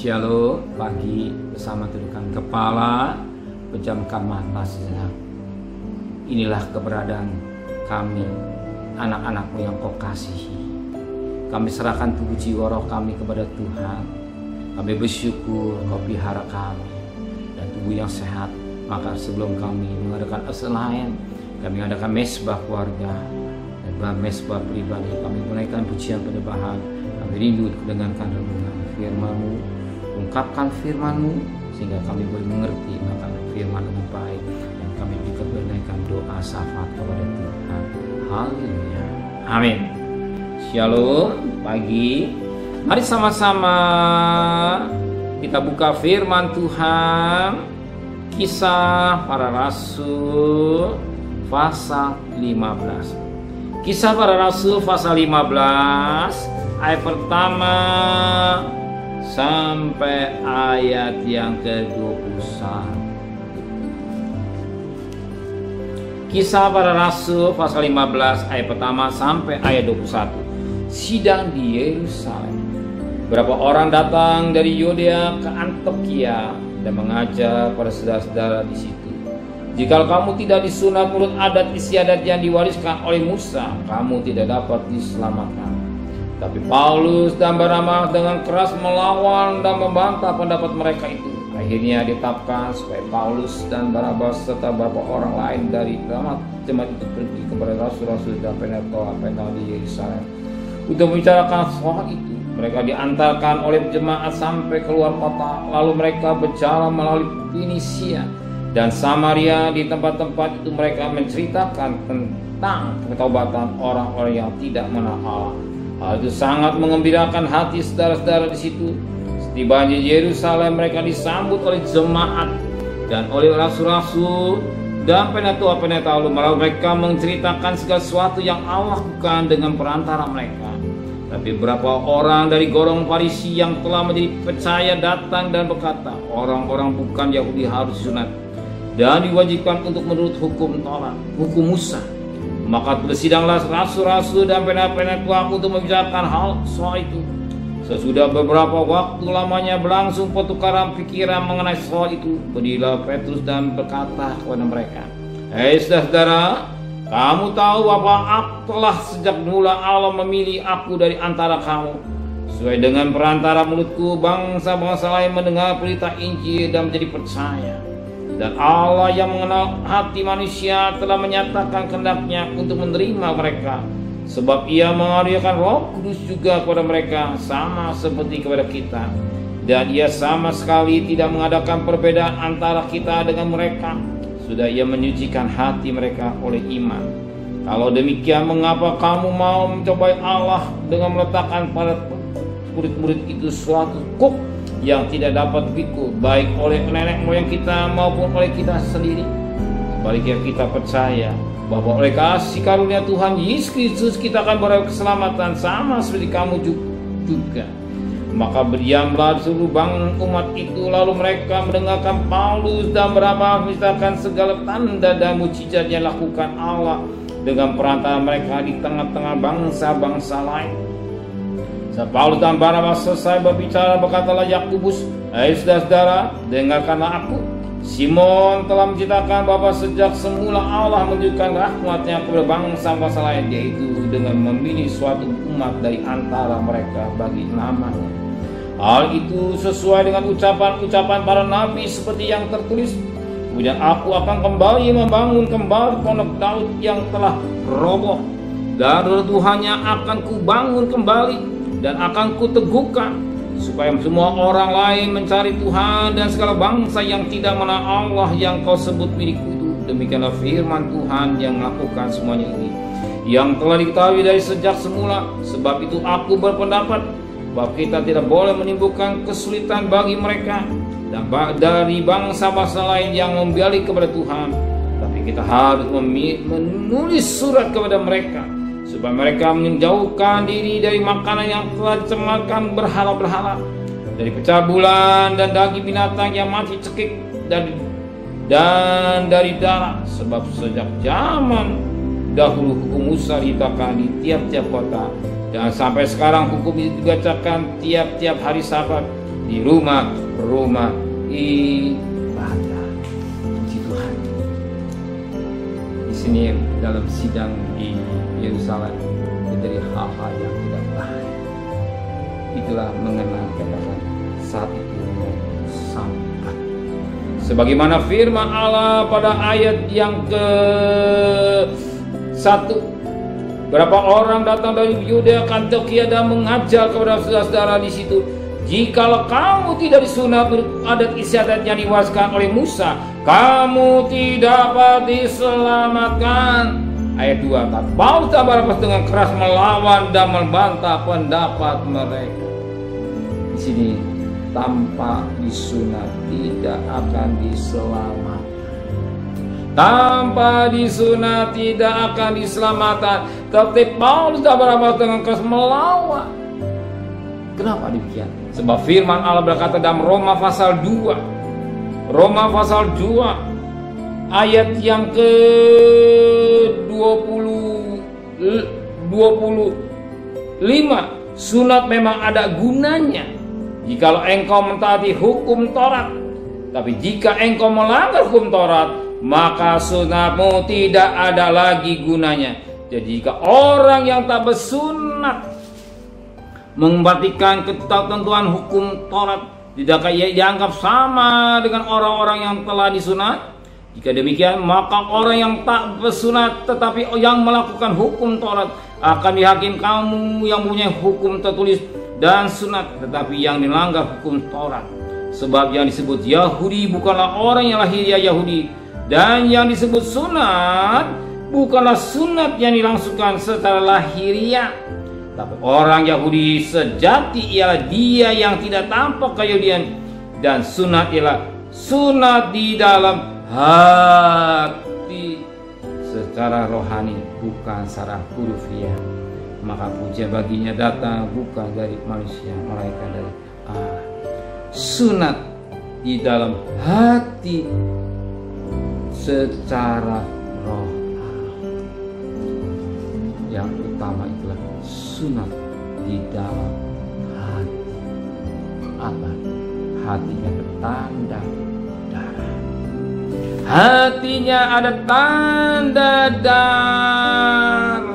Shalom, pagi bersama tundukkan kepala, pejamkan mata sejenak. Inilah keberadaan kami, anak-anakmu yang kau kasihi. Kami serahkan tubuh jiwa roh kami kepada Tuhan. Kami bersyukur kau pelihara kami dan tubuh yang sehat. Maka sebelum kami mengadakan lain, kami mengadakan mesbah keluarga dan mesbah pribadi. Kami menaikkan pujian penyembahan. Kami rindu mendengarkan renungan firman-Mu, ungkapkan firman-Mu sehingga kami boleh mengerti akan firman lebih baik, dan kami juga menaikkan doa syafaat kepada Tuhan. Haleluya. Amin. Shalom pagi. Mari sama-sama kita buka firman Tuhan. Kisah Para Rasul pasal 15. Kisah Para Rasul pasal 15 ayat pertama sampai ayat yang ke-21. Kisah Para Rasul pasal 15 ayat pertama sampai ayat 21. Sidang di Yerusalem. Beberapa orang datang dari Yudea ke Antiokhia dan mengajar para saudara-saudara di situ. Jika kamu tidak disunat menurut adat istiadat yang diwariskan oleh Musa, kamu tidak dapat diselamatkan. Tapi Paulus dan Barnabas dengan keras melawan dan membantah pendapat mereka itu. Akhirnya ditetapkan supaya Paulus dan Barnabas serta beberapa orang lain dari jemaat itu pergi kepada rasul-rasul dan pentolan di Yerusalem untuk membicarakan soal itu. Mereka diantarkan oleh jemaat sampai keluar kota, lalu mereka berjalan melalui Finisia dan Samaria. Di tempat-tempat itu mereka menceritakan tentang pertobatan orang-orang yang tidak mengenal Allah. Hal itu sangat mengembirakan hati saudara-saudara di situ. Setibanya di Yerusalem, mereka disambut oleh jemaat dan oleh rasul-rasul dan pendeta-pendeta. Lalu mereka menceritakan segala sesuatu yang Allah lakukan dengan perantara mereka. Tapi beberapa orang dari golongan Farisi yang telah menjadi percaya datang dan berkata, orang-orang bukan Yahudi harus disunat dan diwajibkan untuk menurut hukum Taurat, hukum Musa. Maka bersidanglah rasul-rasul dan pendeta-pendeta untuk membicarakan hal soal itu. Sesudah beberapa waktu lamanya berlangsung pertukaran pikiran mengenai soal itu, berdirilah Petrus dan berkata kepada mereka, "Hei saudara, kamu tahu bahwa aku telah sejak mula Allah memilih aku dari antara kamu. Sesuai dengan perantara mulutku, bangsa-bangsa lain mendengar berita Injil dan menjadi percaya. Dan Allah yang mengenal hati manusia telah menyatakan kehendaknya untuk menerima mereka. Sebab ia mengaruniakan Roh Kudus juga kepada mereka, sama seperti kepada kita. Dan ia sama sekali tidak mengadakan perbedaan antara kita dengan mereka. Sudah ia menyucikan hati mereka oleh iman. Kalau demikian, mengapa kamu mau mencobai Allah dengan meletakkan pada murid-murid itu suatu kuk yang tidak dapat dipikul, baik oleh nenek moyang kita maupun oleh kita sendiri? Sebaliknya kita percaya bahwa oleh kasih karunia Tuhan Yesus Kristus kita akan beroleh keselamatan sama seperti kamu juga. Maka berdiamlah seluruh umat itu. Lalu mereka mendengarkan Paulus dan Barnabas menceritakan segala tanda dan mukjizat yang dilakukan Allah dengan perantara mereka di tengah-tengah bangsa-bangsa lain. Saat Paulus dan Barnabas selesai berbicara, berkatalah Yakobus, "Hai saudara-saudara, dengarkanlah aku. Simon telah menceritakan bahwa sejak semula Allah menunjukkan rahmat-Nya kepada bangsa-bangsa lain, yaitu dengan memilih suatu umat dari antara mereka bagi nama-Nya. Hal itu sesuai dengan ucapan-ucapan para nabi seperti yang tertulis. Kemudian aku akan kembali membangun kembali pondok Daud yang telah roboh, dan reruntuhannya akan kubangun kembali dan akan kuteguhkan, supaya semua orang lain mencari Tuhan dan segala bangsa yang tidak mengenal Allah yang kau sebut milikku itu. Demikianlah firman Tuhan yang melakukan semuanya ini, yang telah diketahui dari sejak semula. Sebab itu aku berpendapat bahwa kita tidak boleh menimbulkan kesulitan bagi mereka dan dari bangsa-bangsa lain yang membalik kepada Tuhan. Tapi kita harus menulis surat kepada mereka, supaya mereka menjauhkan diri dari makanan yang telah dicemarkan berhala-berhala, dari pecah bulan dan daging binatang yang mati cekik, dan dari darah. Sebab sejak zaman dahulu hukum Musa ditetapkan di tiap-tiap kota, dan sampai sekarang hukum itu dibacakan tiap-tiap hari Sabat di rumah-rumah ibadah. Puji Tuhan. Di sini dalam sidang di Yerusalem terjadi hal-hal yang tidak baik. Itulah mengenai katakan saat itu sampai. Sebagaimana firman Allah pada ayat yang ke-1, berapa orang datang dari Yudea, Antiokhia dan mengajar kepada saudara-saudara di situ, jikalau kamu tidak disunat adat istiadat yang diwariskan oleh Musa, kamu tidak dapat diselamatkan. Ayat 2, Paulus dan Barnabas dengan keras melawan dan membantah pendapat mereka. Di sini, tanpa disunat tidak akan diselamatkan. Tanpa disunat tidak akan diselamatkan. Tetapi Paulus dan Barnabas dengan keras melawan. Kenapa demikian? Sebab firman Allah berkata dalam Roma pasal 2. Roma pasal 2 ayat yang ke-25. Sunat memang ada gunanya jikalau engkau mentaati hukum Taurat. Tapi jika engkau melanggar hukum Taurat, maka sunatmu tidak ada lagi gunanya. Jadi jika orang yang tak bersunat memperhatikan ketentuan hukum Taurat, tidakkah ia dianggap sama dengan orang-orang yang telah disunat? Jika demikian, maka orang yang tak bersunat tetapi yang melakukan hukum Taurat akan dihakim kamu yang punya hukum tertulis dan sunat, tetapi yang dilanggar hukum Taurat. Sebab yang disebut Yahudi bukanlah orang yang lahiriah Yahudi, dan yang disebut sunat bukanlah sunat yang dilangsungkan secara lahiriah. Tapi orang Yahudi sejati ialah dia yang tidak tampak keyahudian, dan sunat ialah sunat di dalam hati secara rohani, bukan secara hurufiah. Maka puja baginya datang bukan dari manusia, melainkan dari Allah. Sunat di dalam hati secara roh. Yang utama itulah sunat di dalam hati. Apa? Hatinya bertanda darah. Hatinya ada tanda darah.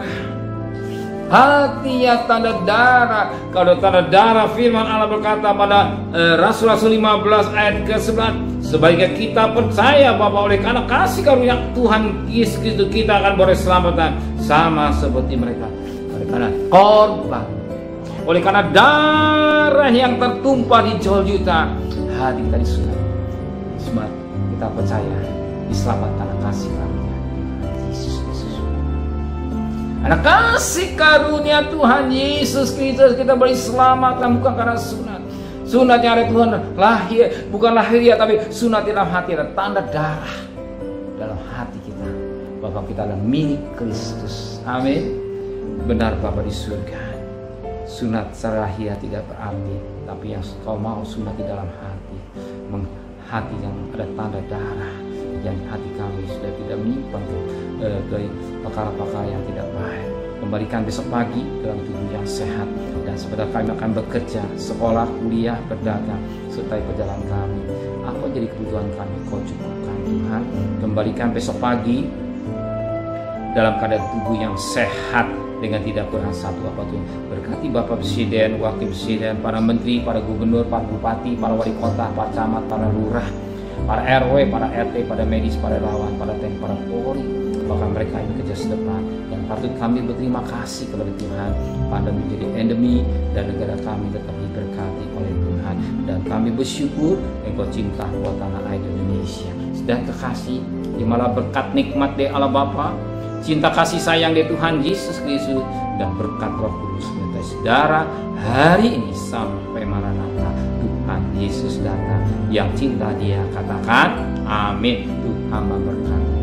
Hatinya tanda darah. Kalau tanda darah, firman Allah berkata pada Rasul-Rasul 15 ayat ke-11, sebaiknya kita percaya bahwa oleh karena kasih karunia Tuhan Yesus Kristus kita akan beroleh keselamatan sama seperti mereka. Oleh karena korban, oleh karena darah yang tertumpah di Golgota, hati kita disunat. Sebab kita percaya diselamatkan karena kasih karunia Yesus Kristus. Karena kasih karunia Tuhan Yesus Kristus kita diselamatkan bukan karena sunat. Sunat yang ada Tuhan lahir, bukan lahiriah, tapi sunat di dalam hati, ada tanda darah dalam hati kita bahwa kita adalah milik Kristus. Amin. Benar Bapa di surga. Sunat secara lahiriah tidak berarti, tapi yang kau mau sunat di dalam hati, hati yang ada tanda darah, yang hati kami sudah tidak menyimpan dari perkara-perkara yang tidak baik. Kembalikan besok pagi dalam tubuh yang sehat, dan sebentar kami akan bekerja, sekolah, kuliah, berdagang, serta perjalanan kami. Apa jadi kebutuhan kami, kau cukupkan Tuhan. Kembalikan besok pagi dalam keadaan tubuh yang sehat dengan tidak kurang satu apapun. Berkati Bapak Presiden, Wakil Presiden, para Menteri, para Gubernur, para Bupati, para Wali Kota, para Camat, para Lurah, para RW, para RT, para medis, para relawan, para TNI, para Polri, bahkan mereka yang bekerja sedepan. Yang patut kami berterima kasih kepada Tuhan, pandemi menjadi endemi dan negara kami tetap diberkati oleh Tuhan, dan kami bersyukur Engkau cinta buat tanah air Indonesia. Dan kekasih di malah berkat nikmat dari Allah Bapa, cinta kasih sayang dari Tuhan Yesus Kristus, dan berkat Roh Kudus menyertai saudara hari ini sampai Maranatha Tuhan Yesus datang. Yang cinta Dia katakan amin. Tuhan memberkati.